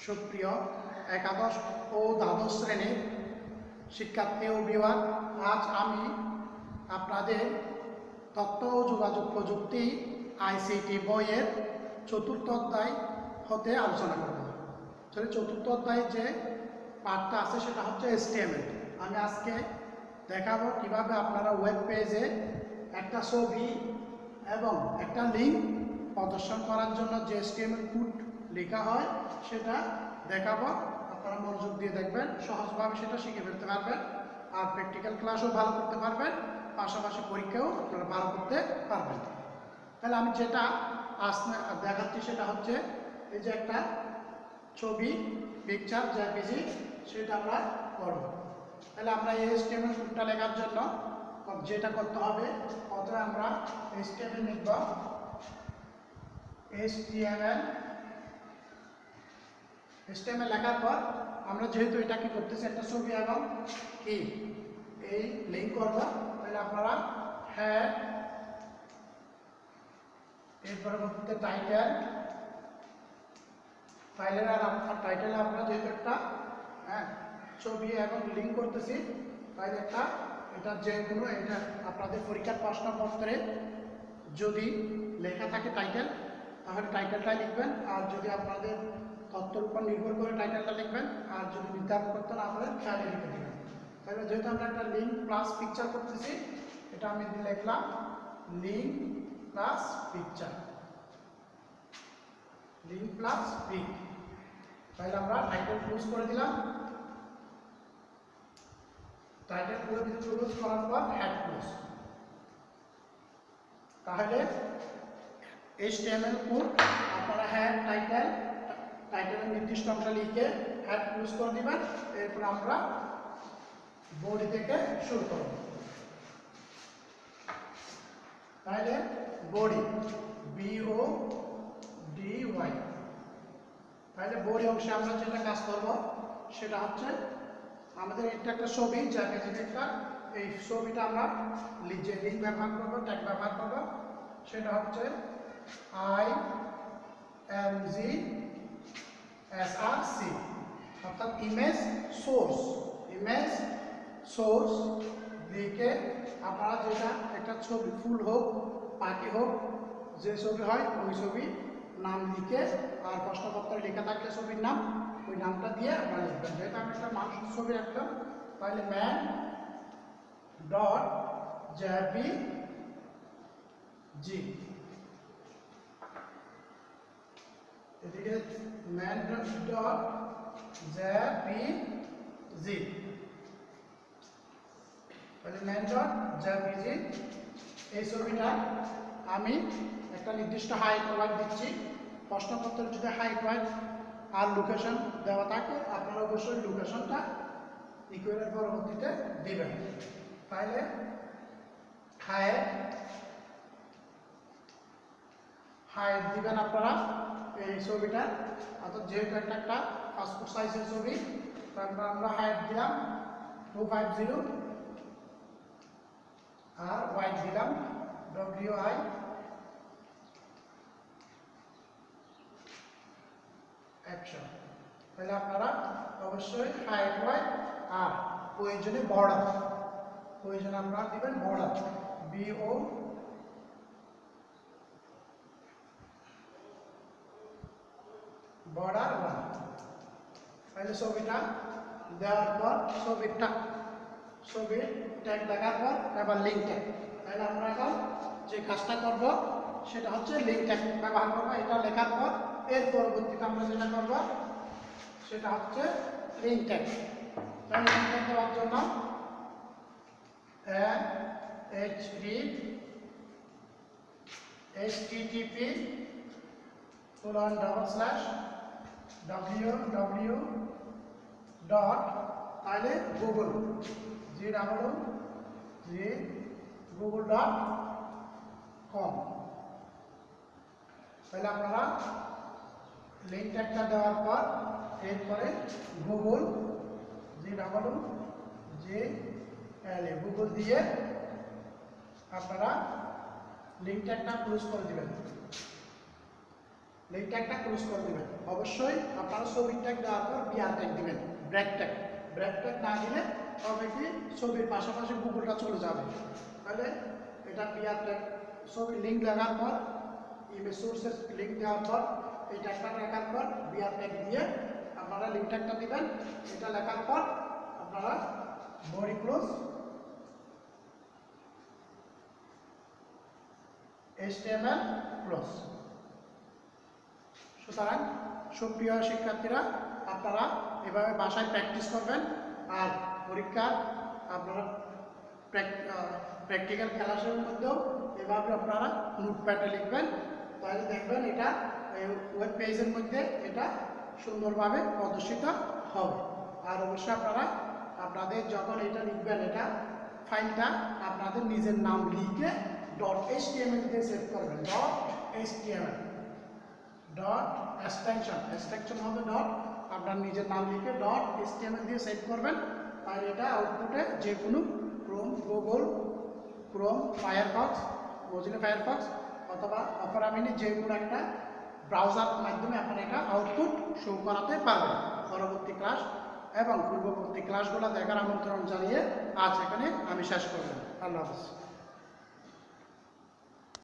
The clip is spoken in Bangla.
সুপ্রিয় একাদশ ও দ্বাদশ শ্রেণীর শিক্ষার্থী ও বিভাগ, আজ আমি আপনাদের তথ্য ও যোগাযোগ প্রযুক্তি আইসিটি বইয়ের চতুর্থ অধ্যায় হতে আলোচনা করব। চতুর্থ অধ্যায়ে যে পাঠটা আছে সেটা হচ্ছে HTML। আমি আজকে দেখাবো কিভাবে আপনারা ওয়েব পেজে একটা ছবি এবং একটা লিঙ্ক প্রদর্শন করার জন্য যে HTML কোড লেখা হয় সেটা দেখাবো। আপনারা মনোযোগ দিয়ে দেখবেন, সহজভাবে সেটা শিখে ফেলতে পারবেন, আর প্র্যাকটিক্যাল ক্লাসও ভালো করতে পারবেন, পাশাপাশি পরীক্ষাও আপনারা ভালো করতে পারবেন। তাহলে আমি যেটা আসলে দেখাচ্ছি সেটা হচ্ছে এই যে একটা ছবি, পিকচার জেপিজি, সেটা আমরা করব। তাহলে আমরা এই HTML কোডটা লেখার জন্য যেটা করতে হবে, প্রথমে আমরা HTML লিখব। HTML লেখার পর আমরা যেহেতু এটা কি করতেছি, একটা ছবি এবং কি এই লিঙ্ক করব, তাহলে আপনারা হেড, এর পরবর্তীতে টাইটেল, ফাইলের আর আপনার টাইটেলে আমরা যেহেতু একটা ছবি এবং লিঙ্ক করতেছি, তাই একটা এটা যে কোনো এটা আপনাদের পরীক্ষার প্রশ্নপত্রে যদি লেখা থাকে টাইটেল, তাহলে টাইটেলটাই লিখবেন। আর যদি আপনাদের তথ্যের উপর নির্ভর করে টাইটেলটা লিখবেন, আর যদি নির্ধারণ করতে না পারেন খেয়ালে লিখে দেবেন। তাহলে যেহেতু আমরা একটা লিঙ্ক প্লাস পিকচার করতেছি, এটা আমি লিখলাম link plus picture, link plus pic. তাহলে আমরা টাইটেল ক্লোজ করে দিলাম। টাইটেল ক্লোজ করার পর হেড ক্লোজ। তাহলে HTML কোড আপনারা হেড, টাইটেলের নির্দিষ্ট অংশ লিখে হেড ক্লোজ করে দিবেন। এরপর আমরা বডি থেকে শুরু করব। তাহলে বডি, BODY। তাহলে বডি অংশে আমরা যেটা কাজ করব সেটা হচ্ছে আমাদের এটা একটা ছবি, একটা এই ছবিটা আমরা যে লিঙ্ক ব্যবহার করবো, ট্যাগ ব্যবহার করবো, সেটা হচ্ছে IMGSRC, অর্থাৎ ইমেজ সোর্স লিখে আপনারা যেটা একটা ছবি, ফুল হোক পাখি হোক, যে ছবি হয় ওই ছবি নাম লিখে, আর প্রশ্নপত্রে লেখা থাকলে ছবির নাম, ওই নামটা দিয়ে আপনারা লিখবেন। যেহেতু আমি একটা মানুষের ছবি রাখলাম, তাহলে ম্যান ডট জেপিজি, এদিকে ম্যান ডট জেপিজি, তাহলে ম্যান ডট জেপিজি। এই ছবিটা আমি একটা নির্দিষ্ট হাইট ওয়াইট দিচ্ছি। প্রশ্নপত্রের যদি হাইট ওয়াইট আর লোকেশন দেওয়া থাকে, আপনারা অবশ্যই লোকেশনটা ইকুয়ালের পরবর্তীতে দিবেন। তাহলে হাইট দিবেন আপনারা এই ছবিটা, অর্থাৎ যেহেতু একটা পাসপোর্ট সাইজের ছবি, তারপর আমরা হাইট দিলাম 250 আর ওয়াইট দিলাম WI অ্যাকশন। তাহলে আপনারা অবশ্যই হাইট ওয়াইট আর প্রয়োজনে বর্ডার, প্রয়োজনে আপনারা দিবেন বর্ডার, BO বর্ডার 1। তাহলে ছবিটা দেওয়ার পর ছবির ট্যাগ দেখার পর এবার লিঙ্ক ট্যাগ। তাহলে আমরা এখন যে কাজটা করব সেটা হচ্ছে লিঙ্ক ট্যাগ ব্যবহার করবো। এটা লেখার পর এর পরবর্তীতে আমরা যেটা করব সেটা হচ্ছে লিঙ্ক ট্যাগ। তাহলে লিঙ্ক ট্যাগ দেওয়ার জন্য http://www. তাহলে google.com। তাহলে আপনারা লিঙ্ক ট্যাগটা দেওয়ার পর এরপরে গুগল দিয়ে আপনারা লিঙ্ক ট্যাগটা ক্লোজ করে দিবেন। লিঙ্ক ট্যাগটা ক্লোজ করে দিবেন। অবশ্যই আপনারা ছবির ট্যাগ দেওয়ার পর বিআর ট্যাগ দিবেন, ব্র্যাক ট্যাগ না দিলে তবে কি ছবির পাশাপাশি গুগলটা চলে যাবে। তাহলে এটা বিআর ট্যাগ ছবির লিঙ্ক লাগার পর ইমেজ সোর্সের লিঙ্ক দেওয়ার পর এই ট্যাগটা লেখার পর বিআর ট্যাগ দিয়ে আপনারা লিঙ্ক ট্যাগটা দিবেন। এটা লেখার পর আপনারা বডি ক্লোজ HTML ক্লোজ। সুতরাং সুপ্রিয় শিক্ষার্থীরা, আপনারা এভাবে বাসায় প্র্যাকটিস করবেন আর পরীক্ষার আপনারা প্র্যাকটিক্যাল ক্লাসের মধ্যেও এভাবে আপনারা নোটপ্যাডে লিখবেন। তাহলে দেখবেন এটা ওয়েব পেজের মধ্যে এটা সুন্দরভাবে প্রদর্শিত হবে। আর অবশ্যই আপনারা আপনাদের যখন এটা লিখবেন, এটা ফাইলটা আপনাদের নিজের নাম লিখে .html দিয়ে সেভ করবেন। .html এক্সটেনশন হবে ডট, আপনার নিজের নাম লিখে .html দিয়ে সেভ করবেন। আর এটা আউটপুটে যে কোনো Google Chrome, Firefox, Mozilla Firefox অথবা অপেরা মিনি যে কোনো একটা ব্রাউজার মাধ্যমে আপনারা এটা আউটপুট শো করাতে পারবেন। পরবর্তী ক্লাস এবং পূর্ববর্তী ক্লাসগুলো দেখার আমন্ত্রণ জানিয়ে আজ এখানে আমি শেষ করব। আল্লাহ হাফেজ।